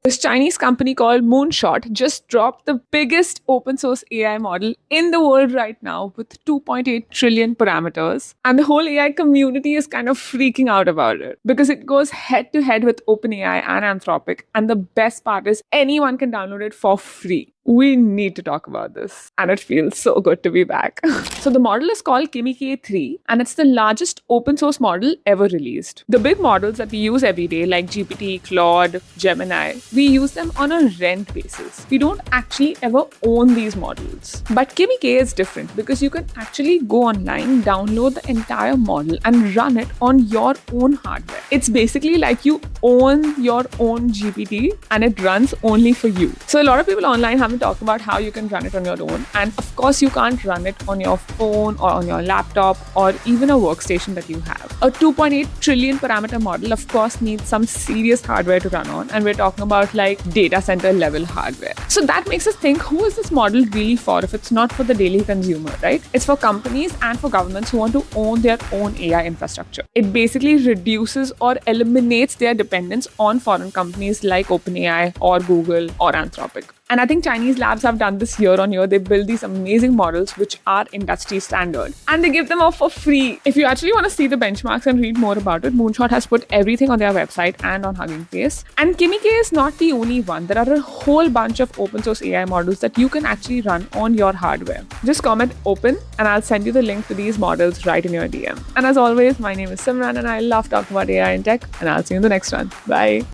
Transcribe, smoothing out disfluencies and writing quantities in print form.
This Chinese company called Moonshot just dropped the biggest open source AI model in the world right now with 2.8 trillion parameters. And the whole AI community is kind of freaking out about it because it goes head to head with OpenAI and Anthropic. And the best part is anyone can download it for free. We need to talk about this. And it feels so good to be back. So the model is called Kimi K3 and it's the largest open source model ever released. The big models that we use every day like GPT, Claude, Gemini, we use them on a rent basis. We don't actually ever own these models. But Kimi K is different because you can actually go online, download the entire model and run it on your own hardware. It's basically like you own your own GPT and it runs only for you. So a lot of people online have been talking about how you can run it on your own. And of course, you can't run it on your phone or on your laptop or even a workstation that you have. A 2.8 trillion parameter model, of course, needs some serious hardware to run on. And we're talking about like data center level hardware. So that makes us think, who is this model really for if it's not for the daily consumer, right? It's for companies and for governments who want to own their own AI infrastructure. It basically reduces or eliminates their dependence on foreign companies like OpenAI or Google or Anthropic. And I think Chinese labs have done this year on year. They build these amazing models which are industry standard and they give them off for free. If you actually want to see the benchmarks and read more about it, Moonshot has put everything on their website and on Hugging Face. And Kimi K is not the only one. There are a whole bunch of open source AI models that you can actually run on your hardware. Just comment open and I'll send you the link to these models right in your DM. And as always, my name is Simran and I love talking about AI and tech, and I'll see you in the next one. Bye.